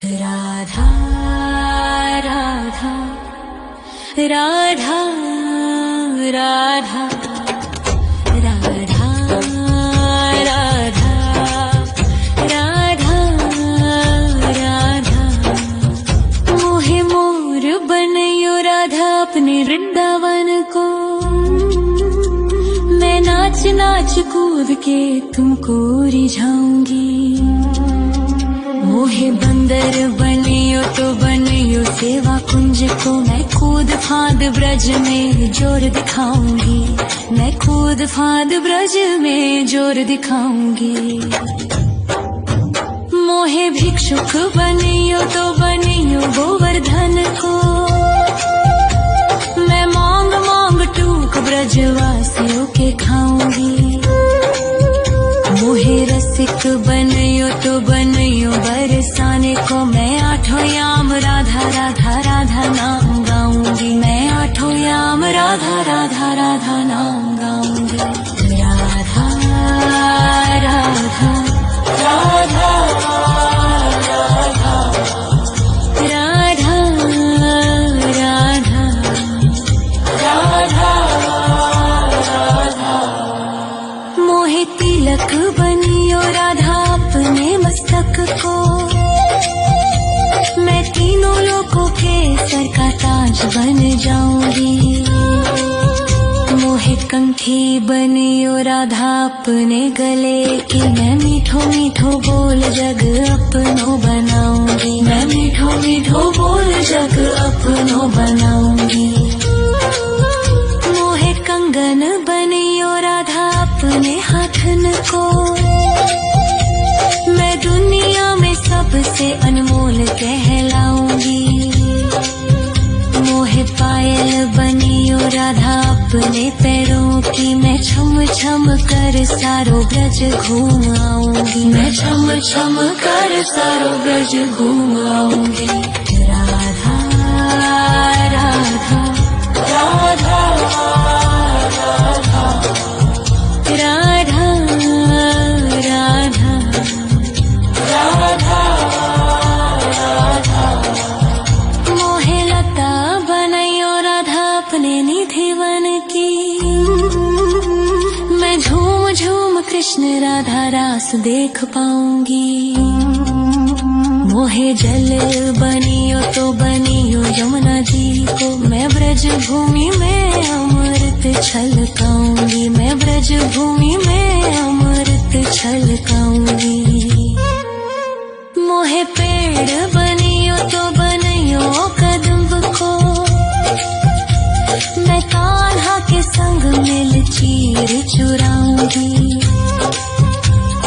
राधा राधा राधा राधा राधा राधा राधा राधा मोहे मोर बनयो राधा अपने वृंदावन को। मैं नाच नाच कूद के तुमको रिझाऊंगी। मोहे बंदर बनियो तो बनियो सेवा कुंज को। मैं कूद फांद ब्रज में जोर दिखाऊंगी। मैं कूद फांद ब्रज में जोर दिखाऊंगी। मोहे भिक्षुक बनियो तो बनियो गोवर्धन को। मैं मांग मांग टूक ब्रजवासियों के खाऊंगी। मोहे रसिक बनियो तो बनियो बरसाने को। मैं आठों याम राधा राधा राधा नाम गाऊंगी। मैं आठों याम राधा राधा राधा नाम गाऊंगी। राधा राधा राधा राधा राधा राधा राधा मोहे तिलक बनियो राधा अपने मस्तक को। मैं तीनों लोगों के सर का ताज बन जाऊंगी। मोहे कंठी बनियो राधा अपने गले की। मैं मीठो मीठो बोल जग अपनो बनाऊंगी। मैं मीठो मीठो बोल जग अपनो बनाऊंगी। मोहे कंगन बनियो राधा अपने हाथन को। मैं दुनिया में सबसे अनमोल कहलाऊंगी। मोहे पायल बनियो राधा अपने पैरों की। मैं छम छम कर सारो ब्रज घूम आऊंगी। मैं छम छम कर सारो ब्रज घूम आऊंगी। राधा राधा राधा राधा राधा राधा राधा राधा मोहे लता बनयो राधा अपने निधिवन की। मैं झूम झूम कृष्ण राधा रास देख पाऊंगी। मोहे जल बनियो तो बनियो यमुना जी को। मैं ब्रज भूमि में अमृत छलकाऊंगी। मैं ब्रज भूमि में अमृत छलकाऊंगी। मोहे पेड़ बनियो तो बनियो कदम्ब को। मैं कान्हा के संग मिल चीर चुराऊंगी।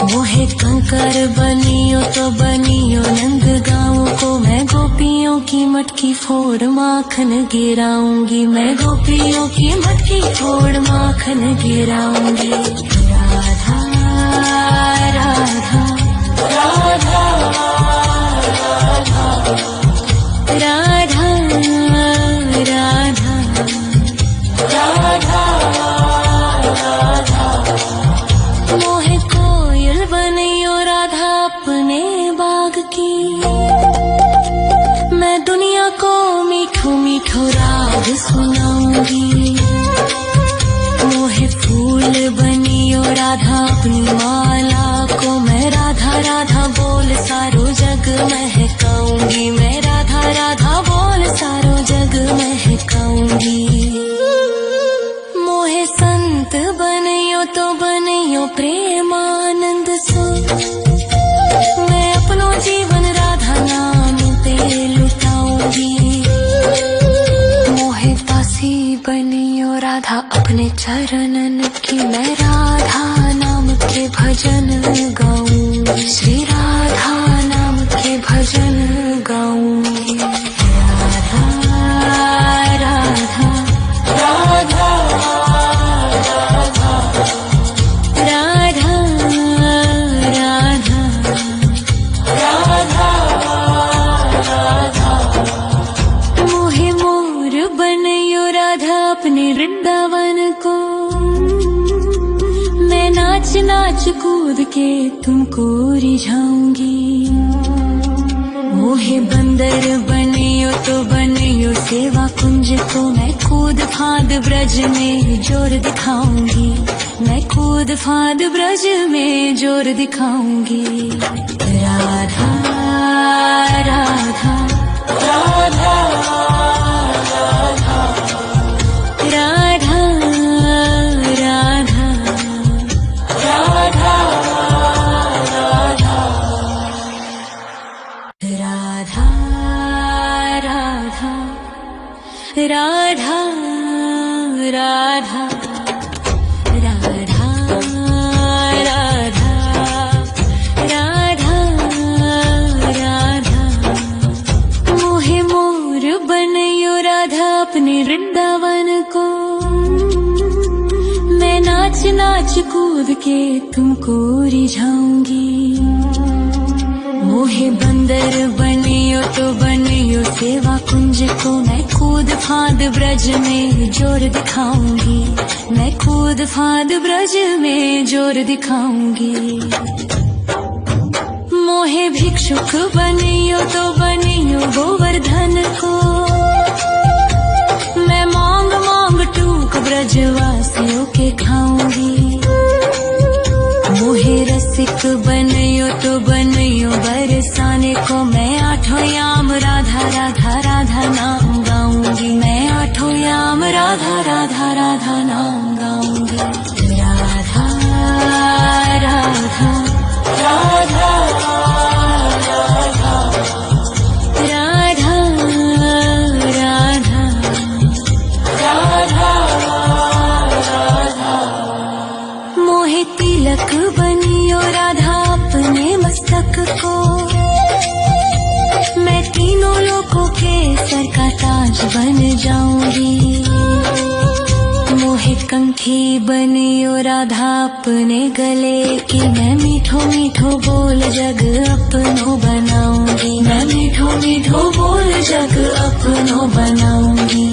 मोहे कंकर बनियो तो बनियो नंद गाँव को। मैं गोपियों की मटकी फोड़ माखन गिराऊंगी। मैं गोपियों की मटकी फोड़ माखन गिराऊंगी। राधा राधा राधा राधा राधा राधा राधा मोहे कोयल बनियो राधा अपने बाग की। मैं दुनिया को मीठो मीठो राग सुनाऊंगी। मोहे फूल बनियो राधा अपनी माला को। मैं राधा राधा बोल सारो जग महकाऊंगी। मैं राधा राधा बोल सारो जग महकाऊंगी। मोहे संत बनियो तो बनियो प्रेमानंद सो। मैं अपनो जीवन राधा नाम पे लुटाऊंगी। मोहे दासी बनियो राधा अपने चरणन की। मैं राधा नाम के भजन गाऊं। श्री राधा नाम के भजन गाऊंगी। राधा राधा राधा राधा राधा राधा राधा राधा मोहे मोर बनयो राधा अपने वृंदावन को। मैं नाच नाच कूद के तुमको रिझाऊंगी। मोहे बंदर बनियो तो बनियो सेवा कुंज को मैं कूद फाद ब्रज में जोर दिखाऊंगी, मैं कूद फाद ब्रज में जोर दिखाऊंगी। राधा राधा राधा राधा राधा राधा राधा राधा राधा राधा राधा राधा राधा मोहे मोर बनयो राधा अपने वृंदावन को, मैं नाच नाच कूद के तुमको रिझाऊंगी। मोहे बंदर बनियो तो बनियो सेवा कुंज को मैं कूद फाद ब्रज में जोर दिखाऊंगी, मैं कूद फाद ब्रज में जोर दिखाऊंगी। मोहे भिक्षुक बनियो तो बनियो गोवर्धन को, मैं मांग मांग टूक ब्रजवासियों के खाऊंगी। मोहे रसिक बनियो तो बनियो बरसाने को, मैं आठों याम राधा राधा राधा नाम गाऊंगी, मैं आठों याम राधा राधा राधा नाम गाऊंगी। राधा राधा राधा राधा राधा राधा राधा राधा मोहे तिलक बनियो राधा अपने मस्तक को, मैं तीनों लोगों के सर का ताज बन जाऊंगी। मोहे कंठी बनियो राधा अपने गले की, मैं मीठो मीठो बोल जग अपनो बनाऊंगी, मैं मीठो मीठो बोल जग अपनो बनाऊंगी।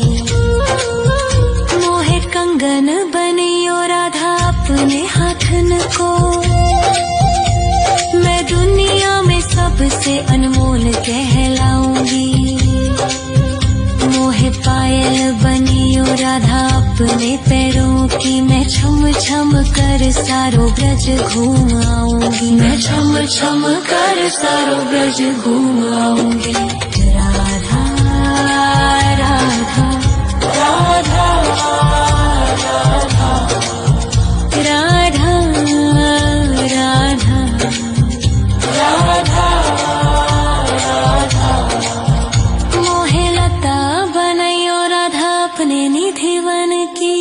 मोहे कंगन बनियो राधा अपने हाथन को, मैं दुनिया में सबसे अनमोल कहलाऊंगी। मोहे पायल बनियो राधा अपने पैरों की, मैं छम छम कर सारो ब्रज घूम आऊंगी, मैं छम छम कर सारो ब्रज घूम आऊंगी। राधा राधा राधा राधा राधा राधा राधा राधा मोहे लता बनयो राधा अपने निधि वन की,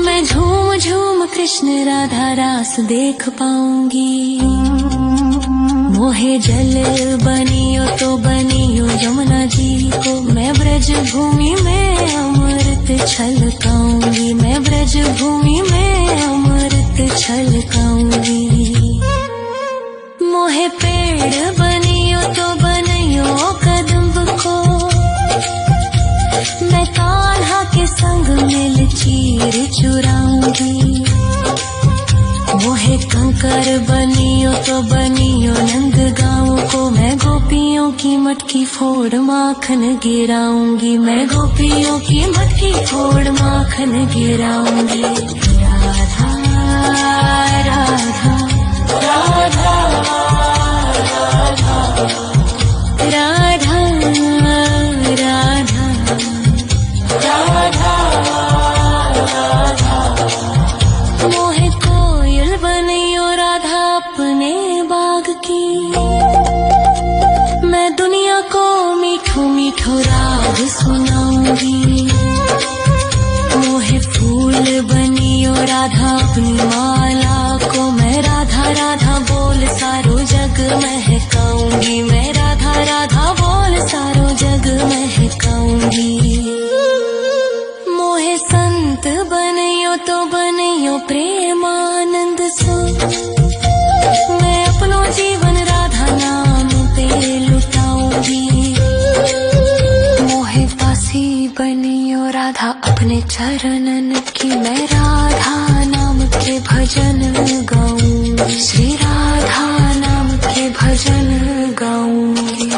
मैं झूम झूम कृष्ण राधा रास देख पाऊंगी। मोहे जल बनियो तो बनियो यमुना जी को, मैं ब्रज भूमि में अमृत छलकाऊंगी, मैं ब्रज भूमि में अमृत छलकाऊंगी। मोहे पेड़ बनियो तो बनियो कदम्ब को, मैं कान्हा के संग मिल चीर चुराऊंगी। मोहे कंकर बनियो तो बनियो नंद गाँव को, मैं गोपियों की मटकी फोड़ माखन गिराऊंगी, मैं गोपियों की मटकी फोड़ माखन गिराऊंगी। राधा राधा राधा राधा राधा राधा राधा राधा मोहे कोयल बनियो राधा अपने बाग की, मैं दुनिया को मीठो मीठो राग सुनाऊंगी। मोहे फूल बनियो राधा अपनी माला को, मैं राधा राधा बोल सारो जग महकाऊंगी, मैं राधा राधा बोल सारो जग महकाऊंगी। मोहे संत बनियो तो बनियो प्रेमानंद सो, मैं अपनो जीवन राधा नाम पे लुटाऊंगी। मोहे दासी बनियो राधा अपने चरणन की, मैं राधा नाम के भजन गाऊंगी, श्री राधा नाम के भजन गाऊंगी।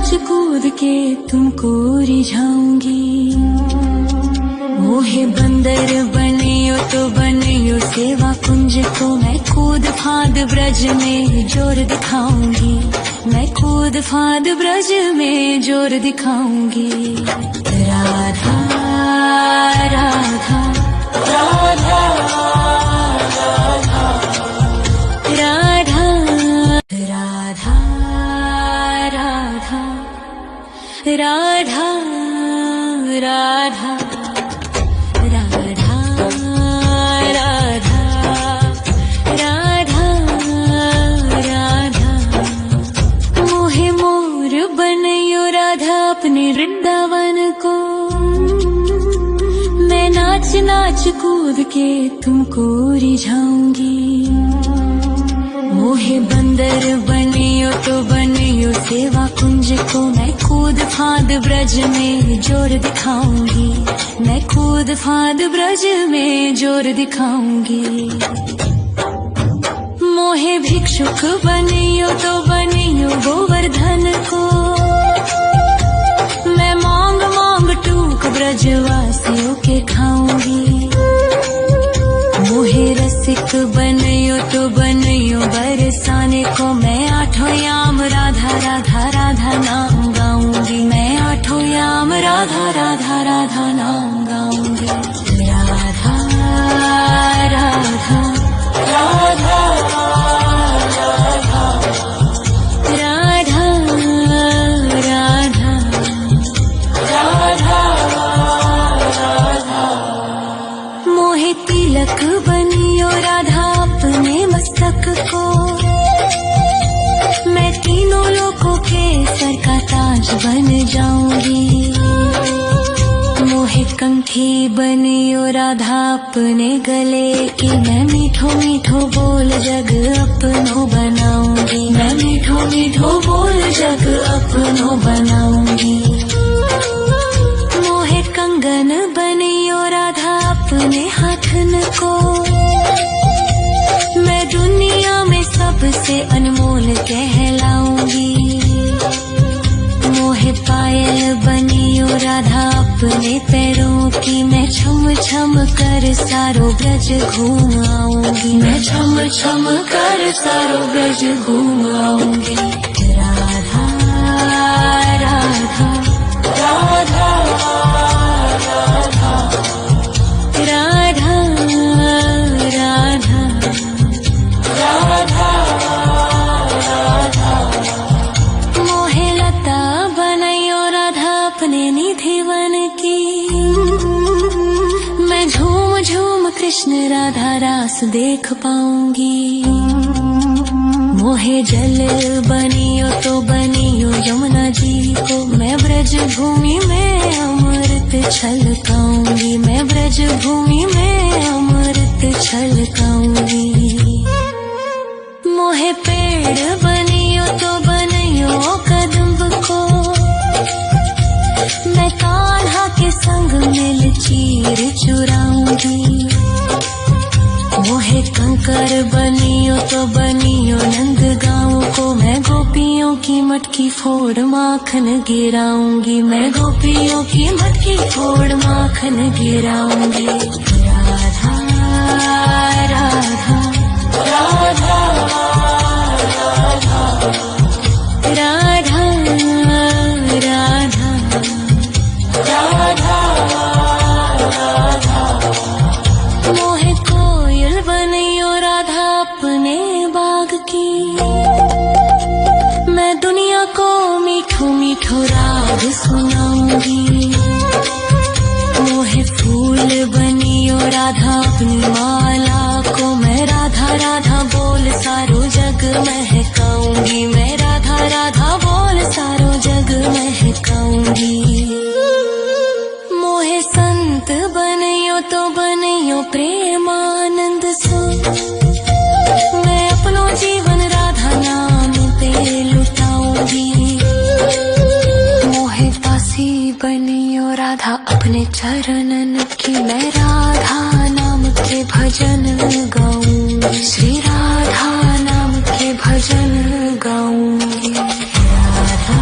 नाच कूद के तुमको रिझाऊंगी। मोहे बंदर बनियो तो बनियो सेवा कुंज को मैं कूद फांद ब्रज में जोर दिखाऊंगी। मैं कूद फांद ब्रज में जोर दिखाऊंगी। राधा राधा राधा राधा राधा राधा राधा राधा राधा वृंदावन को मैं नाच नाच कूद के तुमको रिझाऊंगी। मोहे बंदर बनियो तो बनियो सेवा कुंज को मैं कूद फांद ब्रज में जोर दिखाऊंगी। मैं कूद फांद ब्रज में जोर दिखाऊंगी। मोहे भिक्षुक बनियो तो बनियो गोवर्धन को मैं मांग मांग टूक ब्रजवासियों के खाऊंगी। मोहे रसिक बनियो तो बनियो बरसाने को मैं आठों याम राधा राधा राधा नाम गाऊंगी। मैं आठों याम राधा राधा राधा नाम गाऊंगी। राधा राधा राधा तिलक बनियो राधा अपने मस्तक को मैं तीनों लोगों के सर का ताज बन जाऊंगी। मोहे कंठी बनियो राधा अपने गले की मैं मीठो मीठो बोल जग अपनो बनाऊंगी। मैं मीठो मीठो बोल जग अपनो बनाऊंगी। मोहे कंगन बनियो राधा अपने हाथन को मैं दुनिया में सबसे अनमोल कहलाऊंगी। मोहे पायल बनियो राधा अपने पैरों की मैं छम छम कर सारो ब्रज घूम आऊंगी। मैं छम छम कर सारो ब्रज घूम आऊंगी। राधा राधा राधा राधा राधा राधा राधा मोहे लता बनायो राधा अपने निधि वन की मैं झूम झूम कृष्ण राधा रास देख पाऊंगी। मोहे जल बनियो तो बनियो यमुना जी को मैं ब्रज भूमि में अमृत छलकाऊंगी। मैं ब्रज भूमि में अमृत छलकाऊंगी। मोहे पेड़ बनियो तो बनियो कदम्ब को मैं कान्हा के संग मिल चीर चुराऊंगी। मोहे कंकर बनियो तो बनियो नंद गाँव को मैं गोपियों की मटकी फोड़ माखन गिराऊंगी। मैं गोपियों की मटकी फोड़ माखन गिराऊंगी। राधा राधा राधा राधा राधा राधा राधा मोहे कोयल बनियो राधा अपने बाग की मैं दुनिया को मीठो मीठो राग सुनाऊंगी। मोहे फूल बनियो राधा अपनी माला को मैं राधा राधा बोल सारो जग महकाऊंगी। मैं राधा राधा बोल सारो जग महकाऊंगी। मोहे संत बनियो तो बनियो प्रेमानंद सो मैं अपनो जीवन राधा नाम पे लुटाऊंगी। मोहे दासी बनियो राधा अपने चरणन की मैं राधा नाम के भजन गाऊंगी। श्री राधा नाम के भजन गाऊंगी। राधा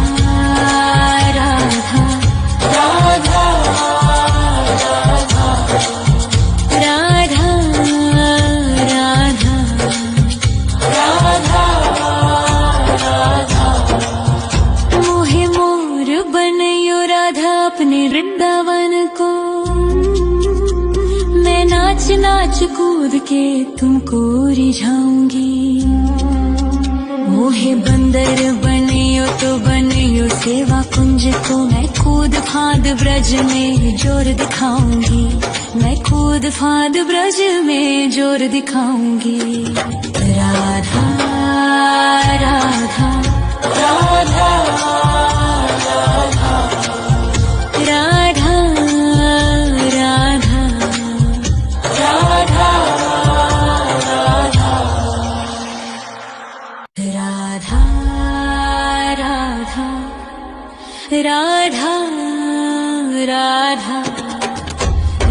नाच नाच कूद के तुमको रिझाऊंगी। मोहे बंदर बनियो तो बनियो सेवा कुंज को, मैं कूद फांद ब्रज में जोर दिखाऊंगी। मैं कूद फांद ब्रज में जोर दिखाऊंगी। राधा राधा राधा राधा राधा राधा राधा राधा राधा राधा राधा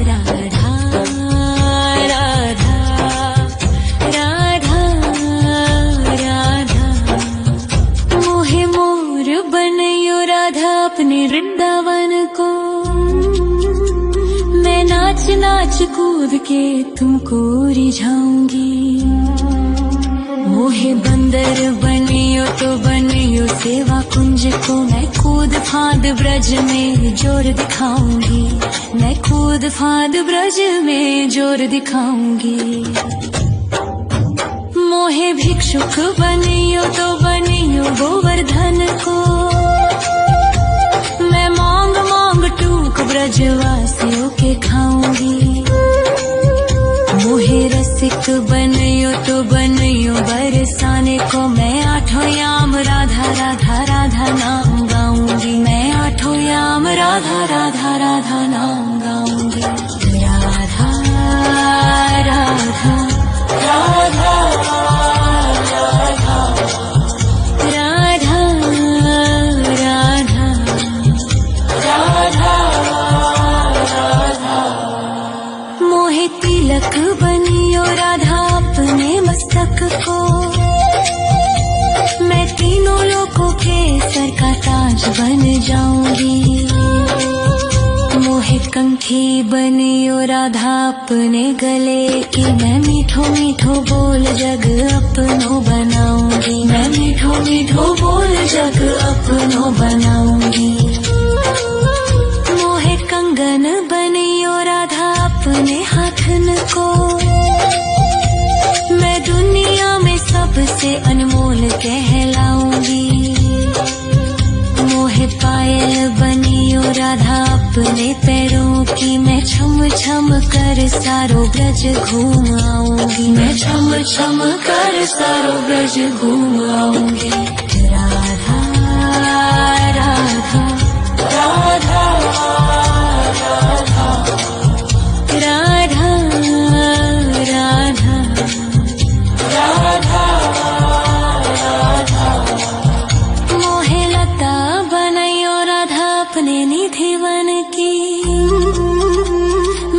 राधा राधा राधा राधा। मोहे मोर बनयो राधा अपने वृंदावन को, मैं नाच नाच कूद के तुमको रिझाऊंगी। मोहे बंदर बनियो तो बनियो सेवा कुंज को, मैं कूद फांद ब्रज में जोर दिखाऊंगी। मैं कूद फांद ब्रज में जोर दिखाऊंगी। मोहे भिक्षुक बनियो तो बनियो गोवर्धन को, मैं मांग मांग टूक ब्रजवासियों के खाऊंगी। मोहे रसिक बनियो तो बनियो बरसाने को, मैं आठों याम राधा राधा राधा नाम गाऊंगी। मैं आठों याम राधा राधा राधा नाम गाऊंगी। राधा राधा राधा राधा राधा राधा राधा राधा। मोहे तिलक बनियो राधा अपने मस्तक को, मैं तीनों लोगों के सर का ताज बन जाऊंगी। मोहे कंठी बनियो राधा अपने गले की, मैं मीठो मीठो बोल जग अपनो बनाऊंगी। मैं मीठो मीठो बोल जग अपनो बनाऊंगी। मोहे कंगन बनियो राधा अपने हाथन को, मैं दुनिया में सबसे अनमोल कहलाऊंगी। मोहे पायल बनियो राधा अपने पैरों की, मैं छम छम कर सारो ब्रज घूम आऊंगी। मैं छम छम कर सारो ब्रज घूम आऊंगी। राधा राधा राधा राधा राधा राधा राधा राधा। मोहे लता बनयो राधा अपने निधि वन की,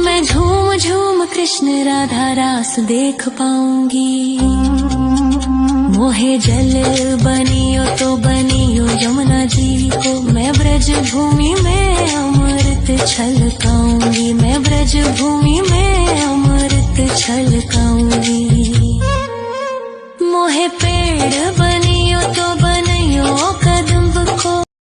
मैं झूम झूम कृष्ण राधा रास देख पाऊंगी। मोहे जल बनियो तो बनियो यमुना जी को, मैं ब्रज भूमि में अमृत छलकाऊंगी। मैं ब्रज भूमि में अमृत छलकाऊंगी।